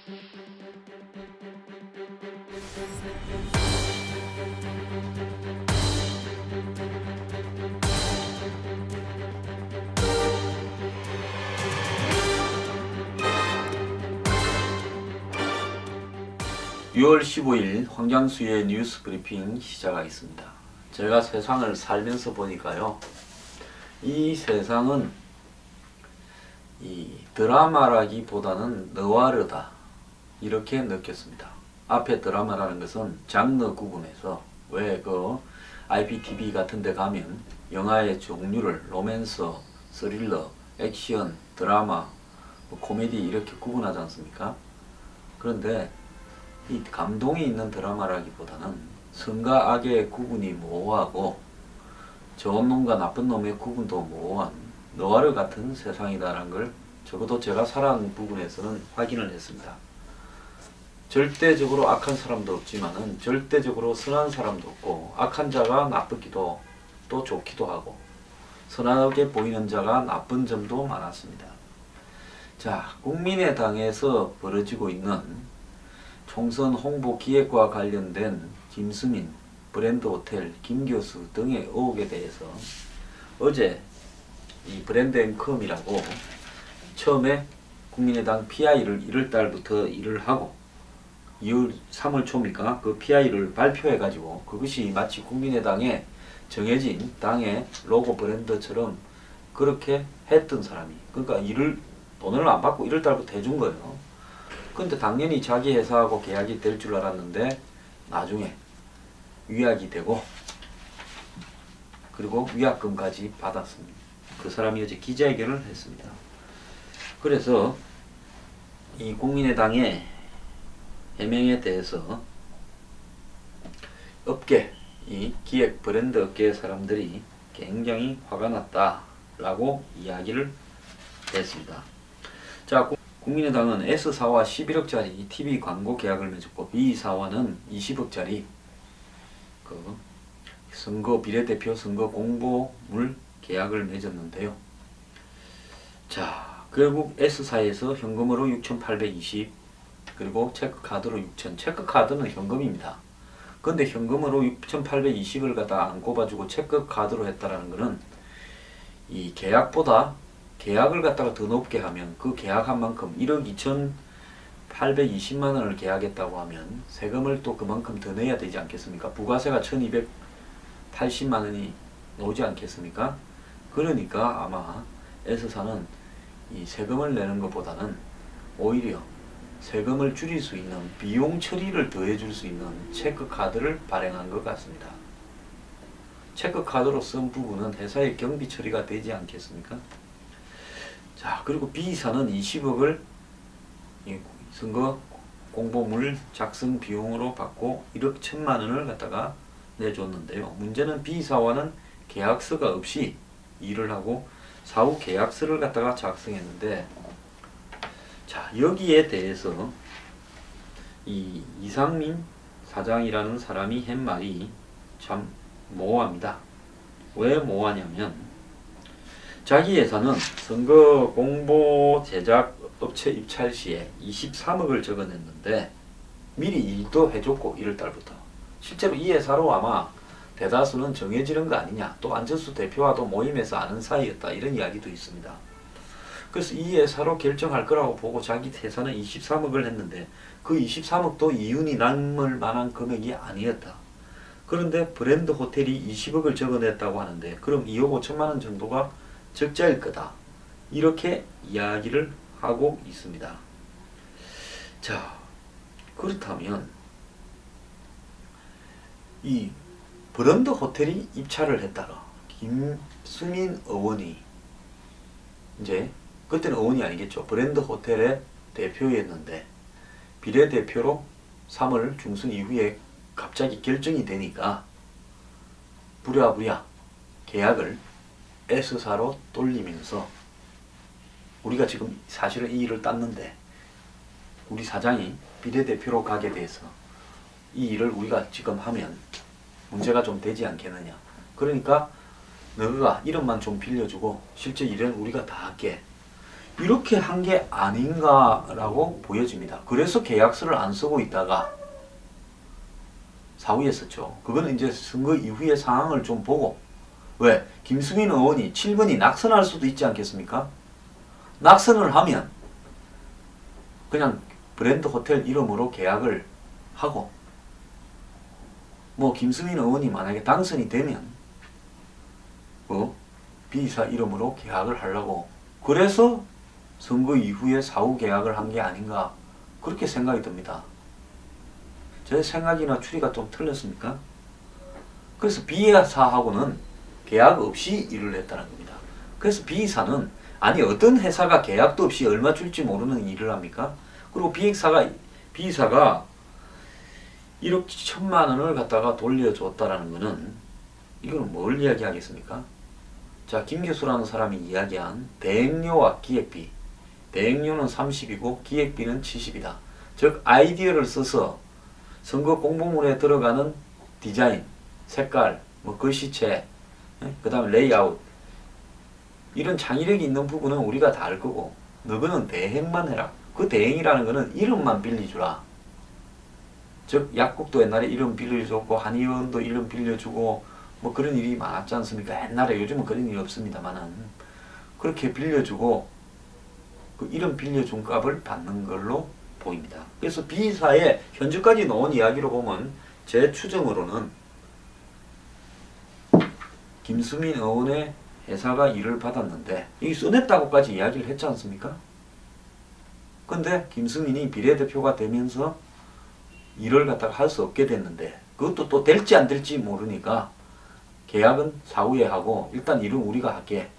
(6월 15일) 황장수의 뉴스 브리핑 시작하겠습니다. 제가 세상을 살면서 보니까요, 이 세상은 이 드라마라기보다는 느와르다, 이렇게 느꼈습니다. 앞에 드라마라는 것은 장르 구분해서, 왜 그 IPTV 같은 데 가면 영화의 종류를 로맨서, 스릴러, 액션, 드라마, 코미디 이렇게 구분하지 않습니까? 그런데 이 감동이 있는 드라마라기보다는 선과 악의 구분이 모호하고 좋은 놈과 나쁜 놈의 구분도 모호한 느와르 같은 세상이다라는 걸 적어도 제가 살아온 부분에서는 확인을 했습니다. 절대적으로 악한 사람도 없지만은 절대적으로 선한 사람도 없고, 악한 자가 나쁘기도 또 좋기도 하고 선하게 보이는 자가 나쁜 점도 많았습니다. 자, 국민의당에서 벌어지고 있는 총선 홍보 기획과 관련된 김수민, 브랜드호텔, 김교수 등의 의혹에 대해서 어제 이 브랜드앤컴이라고 처음에 국민의당 PI를 1월달부터 일을 하고 3월 초입니까? 그 PI를 발표해가지고 그것이 마치 국민의당에 정해진 당의 로고 브랜드처럼 그렇게 했던 사람이, 그러니까 돈을 안 받고 1월달부터 해준 거예요. 근데 당연히 자기 회사하고 계약이 될 줄 알았는데 나중에 위약이 되고 그리고 위약금까지 받았습니다. 그 사람이 어제 기자회견을 했습니다. 그래서 이 국민의당의 해명에 대해서 업계, 이 기획 브랜드 업계의 사람들이 굉장히 화가 났다라고 이야기를 했습니다. 자, 국민의당은 S사와 11억짜리 TV 광고 계약을 맺었고 B사와는 20억짜리 그 선거 비례대표 선거 공보물 계약을 맺었는데요. 자, 결국 S사에서 현금으로 6,820, 그리고 체크카드로 6,000. 체크카드는 현금입니다. 근데 현금으로 6,820을 갖다 안 꼽아주고 체크카드로 했다라는 것은 이 계약보다 계약을 갖다가 더 높게 하면 그 계약한 만큼 1억 2,820만 원을 계약했다고 하면 세금을 또 그만큼 더 내야 되지 않겠습니까? 부가세가 1,280만 원이 나오지 않겠습니까? 그러니까 아마 S사는 이 세금을 내는 것보다는 오히려 세금을 줄일 수 있는 비용 처리를 더해 줄 수 있는 체크카드를 발행한 것 같습니다. 체크카드로 쓴 부분은 회사의 경비 처리가 되지 않겠습니까? 자, 그리고 B사는 20억을 선거 공보물 작성 비용으로 받고 1억 1,000만 원을 갖다가 내줬는데요. 문제는 B사와는 계약서가 없이 일을 하고 사후 계약서를 갖다가 작성했는데, 자, 여기에 대해서 이 이상민 사장이라는 사람이 한 말이 참 모호합니다. 왜 모호하냐면, 자기 회사는 선거 공보 제작 업체 입찰 시에 23억을 적어냈는데 미리 일도 해줬고 1월달부터 실제로 이 회사로 아마 대다수는 정해지는 거 아니냐, 또 안철수 대표와도 모임에서 아는 사이였다, 이런 이야기도 있습니다. 그래서 이 회사로 결정할 거라고 보고 자기 회사는 23억을 했는데 그 23억도 이윤이 남을 만한 금액이 아니었다. 그런데 브랜드 호텔이 20억을 적어냈다고 하는데 그럼 2억 5천만 원 정도가 적자일 거다, 이렇게 이야기를 하고 있습니다. 자, 그렇다면 이 브랜드 호텔이 입찰을 했다가 김수민 의원이, 이제 그때는 의원이 아니겠죠, 브랜드 호텔의 대표였는데 비례대표로 3월 중순 이후에 갑자기 결정이 되니까 부랴부랴 계약을 S사로 돌리면서, 우리가 지금 사실은 이 일을 땄는데 우리 사장이 비례대표로 가게 돼서 이 일을 우리가 지금 하면 문제가 좀 되지 않겠느냐, 그러니까 너가 이름만 좀 빌려주고 실제 일은 우리가 다 할게, 이렇게 한 게 아닌가라고 보여집니다. 그래서 계약서를 안 쓰고 있다가 사후에 썼죠. 그거는 이제 선거 이후의 상황을 좀 보고, 왜? 김수민 의원이 7번이 낙선할 수도 있지 않겠습니까? 낙선을 하면 그냥 브랜드 호텔 이름으로 계약을 하고, 뭐 김수민 의원이 만약에 당선이 되면 B사 이름으로 계약을 하려고, 그래서 선거 이후에 사후 계약을 한 게 아닌가, 그렇게 생각이 듭니다. 제 생각이나 추리가 좀 틀렸습니까? 그래서 B사하고는 계약 없이 일을 했다는 겁니다. 그래서 B사는, 아니 어떤 회사가 계약도 없이 얼마 줄지 모르는 일을 합니까? 그리고 B사가 1억 1천만 원을 갖다가 돌려줬다라는 것은 이거는 뭘 이야기하겠습니까? 자, 김 교수라는 사람이 이야기한 대행료와 기획비, 대행료는 30이고 기획비는 70이다. 즉 아이디어를 써서 선거 공보물에 들어가는 디자인, 색깔, 뭐 글씨체, 그 다음에 레이아웃, 이런 창의력이 있는 부분은 우리가 다 알 거고, 너희는 대행만 해라. 그 대행이라는 거는 이름만 빌려주라. 즉 약국도 옛날에 이름 빌려줬고 한의원도 이름 빌려주고 뭐 그런 일이 많았지 않습니까? 옛날에. 요즘은 그런 일이 없습니다만은 그렇게 빌려주고 그 이름 빌려준 값을 받는 걸로 보입니다. 그래서 B사의 현재까지 나온 이야기로 보면 제 추정으로는 김수민 의원의 회사가 일을 받았는데 이 써냈다고까지 이야기를 했지 않습니까? 근데 김수민이 비례대표가 되면서 일을 갖다가 할 수 없게 됐는데, 그것도 또 될지 안 될지 모르니까 계약은 사후에 하고 일단 일은 우리가 할게.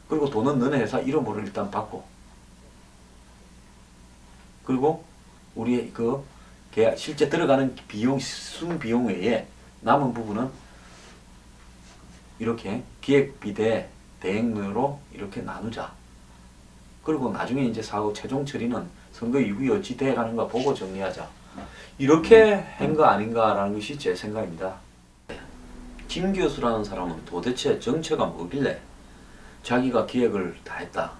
그리고 돈은 너네 회사 이름으로 일단 받고, 그리고 우리 그 계약 실제 들어가는 비용, 순비용 외에 남은 부분은 이렇게 기획비 대 대행료로 이렇게 나누자. 그리고 나중에 이제 사후 최종 처리는 선거 이후에 어찌 돼가는가 보고 정리하자. 이렇게 한 거 아닌가라는 것이 제 생각입니다. 김 교수라는 사람은 도대체 정체가 뭐길래 자기가 기획을 다 했다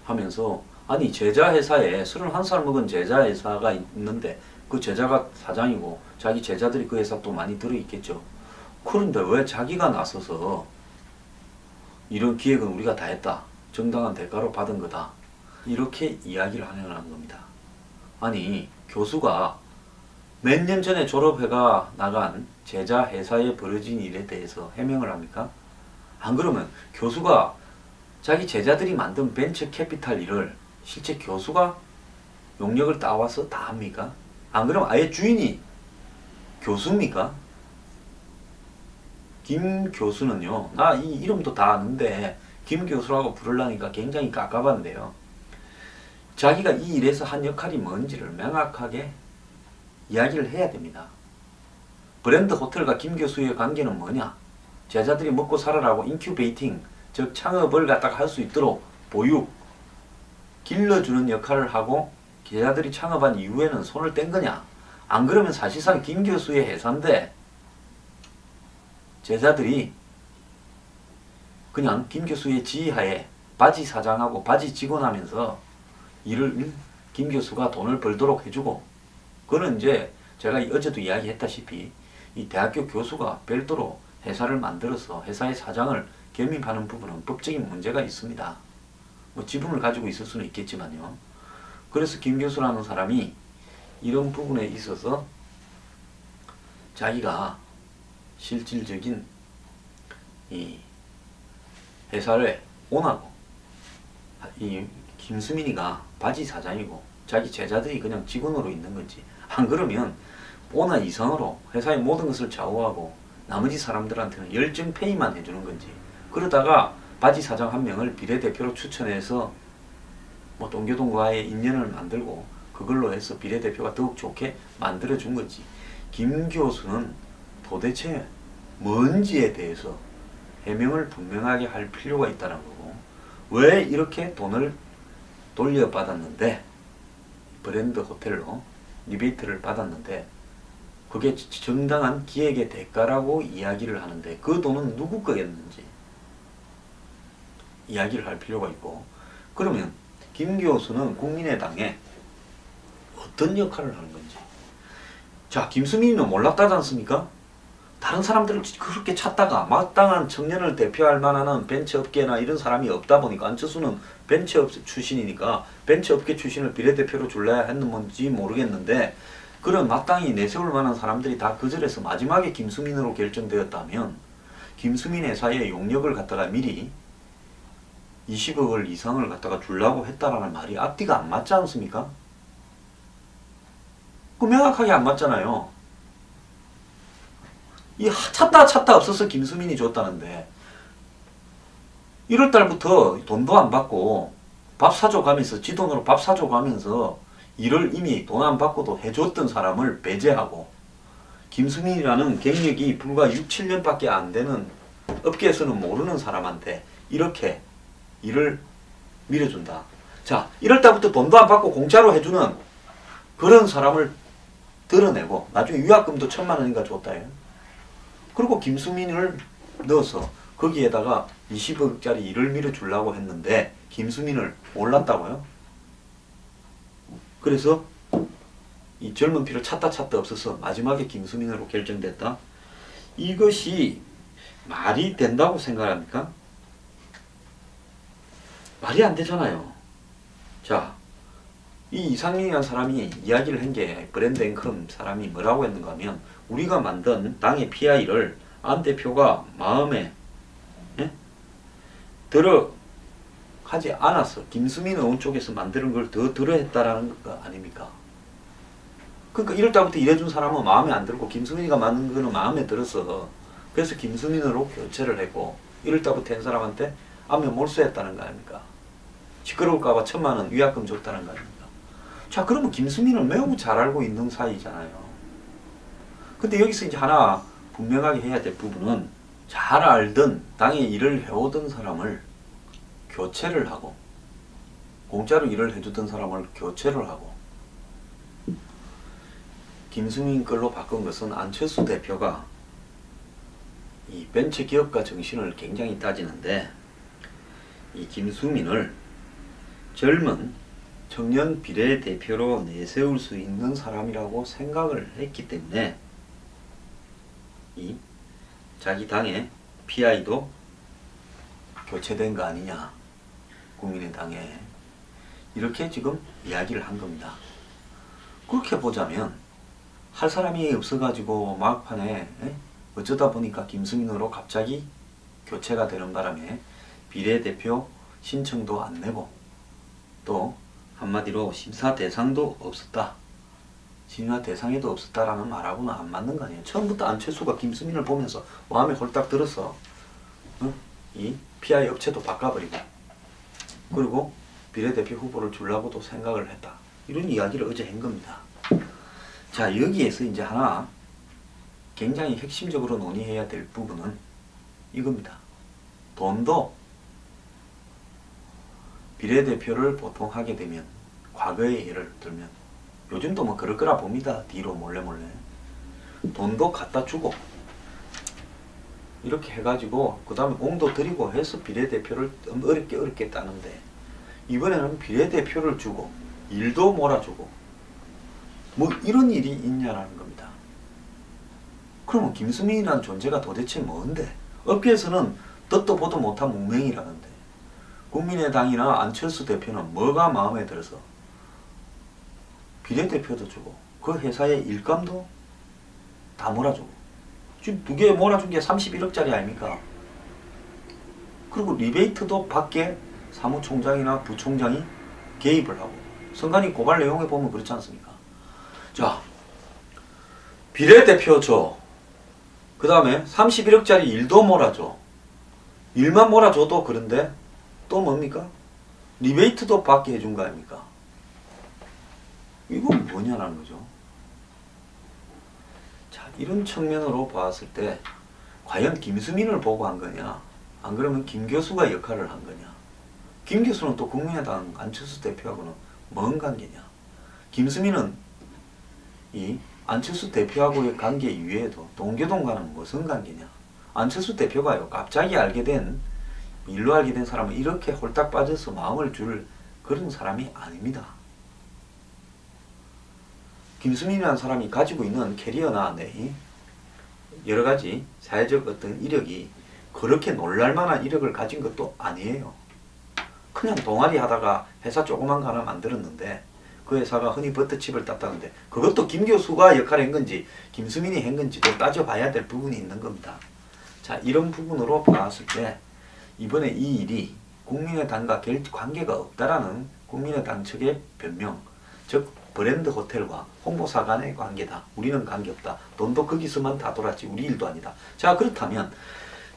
하면서, 아니 제자 회사에 31살 먹은 제자 회사가 있는데 그 제자가 사장이고 자기 제자들이 그 회사 또 많이 들어있겠죠. 그런데 왜 자기가 나서서 이런 기획은 우리가 다 했다, 정당한 대가로 받은 거다, 이렇게 이야기를 하려는 겁니다. 아니 교수가 몇 년 전에 졸업해가 나간 제자 회사에 벌어진 일에 대해서 해명을 합니까? 안 그러면 교수가 자기 제자들이 만든 벤처 캐피탈 일을 실제 교수가 용역을 따와서 다 합니까? 안 그러면 아예 주인이 교수입니까? 김 교수는요, 나 이 이름도 다 아는데 김 교수라고 부르려니까 굉장히 깝깝한데요, 자기가 이 일에서 한 역할이 뭔지를 명확하게 이야기를 해야 됩니다. 브랜드 호텔과 김 교수의 관계는 뭐냐? 제자들이 먹고 살아라고 인큐베이팅, 즉 창업을 갖다가 할 수 있도록 보육, 길러주는 역할을 하고 제자들이 창업한 이후에는 손을 뗀 거냐? 안 그러면 사실상 김 교수의 회사인데 제자들이 그냥 김 교수의 지휘하에 바지 사장하고 바지 직원하면서 일을 김 교수가 돈을 벌도록 해주고, 그거는 이제 제가 어제도 이야기했다시피 이 대학교 교수가 별도로 회사를 만들어서 회사의 사장을 겸임하는 부분은 법적인 문제가 있습니다. 뭐 지분을 가지고 있을 수는 있겠지만요. 그래서 김 교수라는 사람이 이런 부분에 있어서 자기가 실질적인 이 회사를 오나고, 이 김수민이가 바지 사장이고 자기 제자들이 그냥 직원으로 있는 건지, 안 그러면 오나 이상으로 회사의 모든 것을 좌우하고 나머지 사람들한테는 열정 페이만 해주는 건지, 그러다가 바지 사장 한 명을 비례대표로 추천해서 뭐 동교동과의 인연을 만들고 그걸로 해서 비례대표가 더욱 좋게 만들어준 건지, 김 교수는 도대체 뭔지에 대해서 해명을 분명하게 할 필요가 있다는 거고, 왜 이렇게 돈을 돌려받았는데, 브랜드 호텔로 리베이트를 받았는데 그게 정당한 기획의 대가라고 이야기를 하는데 그 돈은 누구 거였는지 이야기를 할 필요가 있고, 그러면 김 교수는 국민의당에 어떤 역할을 하는 건지. 자, 김수민이는 몰랐다지 않습니까? 다른 사람들을 그렇게 찾다가 마땅한 청년을 대표할 만한 벤처업계나 이런 사람이 없다 보니까 안철수는 벤처업 출신이니까 벤처업계 출신을 비례대표로 줄래야 했는지 모르겠는데 그런 마땅히 내세울 만한 사람들이 다 거절해서 마지막에 김수민으로 결정되었다면 김수민 회사의 용역을 갖다가 미리 20억을 이상을 갖다가 주려고 했다라는 말이 앞뒤가 안 맞지 않습니까? 그 명확하게 안 맞잖아요. 이 찾다 없어서 김수민이 줬다는데 1월달부터 돈도 안 받고 밥 사줘 가면서 지 돈으로 밥 사줘 가면서 일을 이미 돈 안 받고도 해줬던 사람을 배제하고 김수민이라는 경력이 불과 6, 7년밖에 안 되는 업계에서는 모르는 사람한테 이렇게 일을 밀어준다. 자, 1월달부터 돈도 안 받고 공짜로 해주는 그런 사람을 드러내고 나중에 위약금도 1,000만 원인가 줬다 해요. 그리고 김수민을 넣어서 거기에다가 20억짜리 일을 밀어주려고 했는데 김수민을 몰랐다고요? 그래서 이 젊은 피를 찾다 없어서 마지막에 김수민으로 결정됐다? 이것이 말이 된다고 생각합니까? 말이 안 되잖아요. 자, 이 이상민이라는 사람이 이야기를 한 게 브랜드 앵컴 사람이 뭐라고 했는가 하면 우리가 만든 당의 PI를 안 대표가 마음에 들어 하지 않았어. 김수민 의원 쪽에서 만드는 걸 더 들어 했다라는 거 아닙니까? 그러니까 1월달부터 일해준 사람은 마음에 안 들고 김수민이가 만든 거는 마음에 들어서 그래서 김수민으로 교체를 했고 1월달부터 한 사람한테 안면 몰수했다는 거 아닙니까? 시끄러울까봐 1,000만 원 위약금 줬다는 거 아닙니까? 자, 그러면 김수민을 매우 잘 알고 있는 사이잖아요. 근데 여기서 이제 하나 분명하게 해야 될 부분은 잘 알던 당에 일을 해오던 사람을 교체를 하고 공짜로 일을 해주던 사람을 교체를 하고 김수민 걸로 바꾼 것은 안철수 대표가 이 벤처기업가 정신을 굉장히 따지는데 이 김수민을 젊은 청년 비례대표로 내세울 수 있는 사람이라고 생각을 했기 때문에 이 자기 당의 PI도 교체된 거 아니냐, 국민의당에 이렇게 지금 이야기를 한 겁니다. 그렇게 보자면 할 사람이 없어가지고 막판에 어쩌다 보니까 김수민으로 갑자기 교체가 되는 바람에 비례대표 신청도 안 내고 또 한마디로 심사 대상도 없었다. 심사 대상에도 없었다라는 말하고는 안 맞는 거 아니에요. 처음부터 안철수가 김수민을 보면서 마음에 홀딱 들어서 이 PI 업체도 바꿔버리고 그리고 비례대표 후보를 주려고도 생각을 했다. 이런 이야기를 어제 한 겁니다. 자, 여기에서 이제 하나 굉장히 핵심적으로 논의해야 될 부분은 이겁니다. 돈도 비례대표를 보통 하게 되면 과거의 예를 들면 요즘도 뭐 그럴 거라 봅니다. 뒤로 몰래 돈도 갖다 주고 이렇게 해가지고 그 다음에 공도 들이고 해서 비례대표를 어렵게 따는데 이번에는 비례대표를 주고 일도 몰아주고 뭐 이런 일이 있냐라는 겁니다. 그러면 김수민이라는 존재가 도대체 뭔데? 업계에서는 듣도 보도 못한 문맹이라는데 국민의당이나 안철수 대표는 뭐가 마음에 들어서 비례대표도 주고 그 회사의 일감도 다 몰아주고 지금 두 개 몰아준 게 31억짜리 아닙니까? 그리고 리베이트도 밖에 사무총장이나 부총장이 개입을 하고 선관위 고발 내용에 보면 그렇지 않습니까? 자, 비례대표 줘. 그 다음에 31억짜리 일도 몰아줘. 일만 몰아줘도 그런데 또 뭡니까? 리베이트도 받게 해준 거 아닙니까? 이건 뭐냐라는 거죠. 자, 이런 측면으로 봤을 때 과연 김수민을 보고 한 거냐? 안 그러면 김 교수가 역할을 한 거냐? 김 교수는 또 국민의당 안철수 대표하고는 뭔 관계냐? 김수민은 이 안철수 대표하고의 관계 이외에도 동교동과는 무슨 관계냐? 안철수 대표가요, 갑자기 일로 알게 된 사람은 이렇게 홀딱 빠져서 마음을 줄 그런 사람이 아닙니다. 김수민이라는 사람이 가지고 있는 캐리어나 여러가지 사회적 어떤 이력이 그렇게 놀랄만한 이력을 가진 것도 아니에요. 그냥 동아리 하다가 회사 조그만 거 하나 만들었는데 그 회사가 흔히 버터칩을 땄다는데 그것도 김 교수가 역할을 한 건지 김수민이 한 건지도 따져봐야 될 부분이 있는 겁니다. 자, 이런 부분으로 봤을 때 이번에 이 일이 국민의당과 관계가 없다라는 국민의당 측의 변명, 즉 브랜드 호텔과 홍보사 간의 관계다. 우리는 관계없다. 돈도 거기서만 다 돌았지 우리 일도 아니다. 자, 그렇다면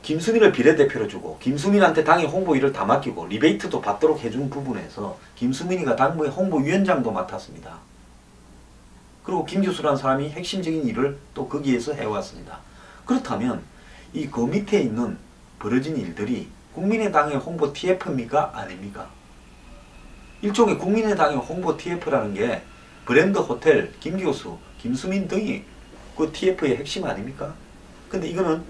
김수민을 비례대표로 주고 김수민한테 당의 홍보 일을 다 맡기고 리베이트도 받도록 해준 부분에서 김수민이가 당무의 홍보위원장도 맡았습니다. 그리고 김 교수라는 사람이 핵심적인 일을 또 거기에서 해왔습니다. 그렇다면 이 그 밑에 있는 벌어진 일들이 국민의당의 홍보 TF입니까? 아닙니까? 일종의 국민의당의 홍보 TF라는 게 브랜드 호텔, 김 교수, 김수민 등이 그 TF의 핵심 아닙니까? 근데 이거는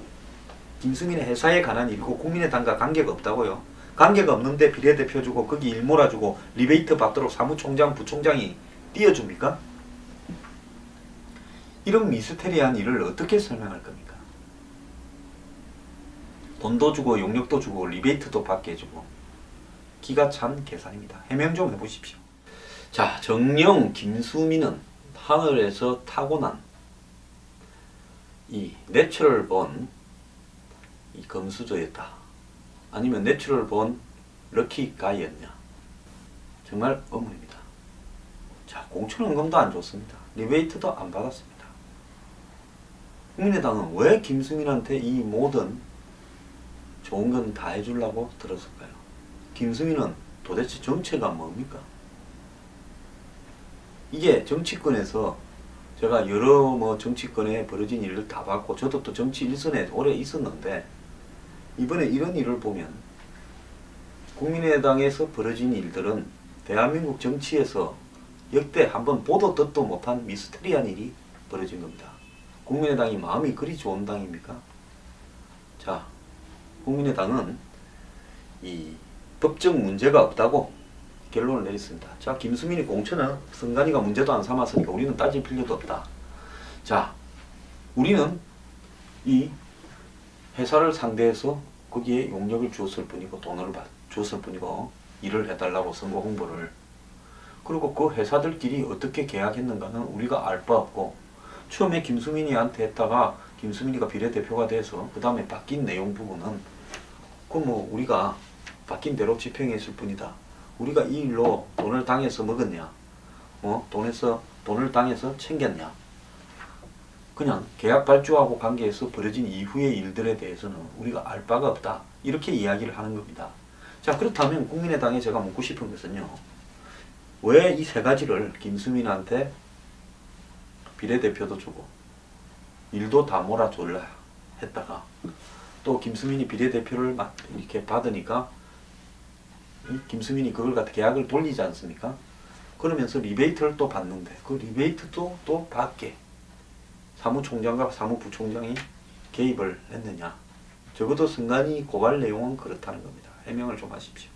김수민의 회사에 관한 일이고 국민의당과 관계가 없다고요. 관계가 없는데 비례대표 주고 거기 일 몰아주고 리베이트 받도록 사무총장, 부총장이 띄워줍니까? 이런 미스테리한 일을 어떻게 설명할 겁니까? 돈도 주고 용역도 주고 리베이트도 받게 해주고 기가 찬 계산입니다. 해명 좀 해보십시오. 자, 정녕 김수민은 하늘에서 타고난 이 내추럴본 이 금수저였다. 아니면 내추럴본 럭키가이였냐. 정말 의문입니다. 자, 공천원금도 안 줬습니다. 리베이트도 안 받았습니다. 국민의당은 왜 김수민한테 이 모든 좋은 건 다 해주려고 들었을까요? 김수민은 도대체 정체가 뭡니까? 이게 정치권에서 제가 여러 정치권에 벌어진 일을 다 봤고 저도 또 정치 일선에 오래 있었는데 이번에 이런 일을 보면 국민의당에서 벌어진 일들은 대한민국 정치에서 역대 한번 보도 듣도 못한 미스테리한 일이 벌어진 겁니다. 국민의당이 마음이 그리 좋은 당입니까? 자, 국민의당은 이 법적 문제가 없다고 결론을 내렸습니다. 자, 김수민이 공천은 선관위가 문제도 안 삼았으니까 우리는 따질 필요도 없다. 자, 우리는 이 회사를 상대해서 거기에 용역을 주었을 뿐이고 돈을 주었을 뿐이고 일을 해달라고 선거 홍보를 그리고 그 회사들끼리 어떻게 계약했는가는 우리가 알 바 없고 처음에 김수민이한테 했다가 김수민이가 비례대표가 돼서 그 다음에 바뀐 내용 부분은 그 뭐 우리가 바뀐 대로 집행했을 뿐이다. 우리가 이 일로 돈을 당해서 먹었냐? 돈을 당해서 챙겼냐? 그냥 계약 발주하고 관계에서 벌어진 이후의 일들에 대해서는 우리가 알 바가 없다. 이렇게 이야기를 하는 겁니다. 자, 그렇다면 국민의당에 제가 묻고 싶은 것은요. 왜 이 세 가지를 김수민한테 비례대표도 주고 일도 다 몰아줄라 했다가 또 김수민이 비례대표를 이렇게 받으니까 김수민이 그걸 갖다 계약을 돌리지 않습니까? 그러면서 리베이트를 또 받는데 그 리베이트도 또 받게 사무총장과 사무부총장이 개입을 했느냐. 적어도 선관위 고발 내용은 그렇다는 겁니다. 해명을 좀 하십시오.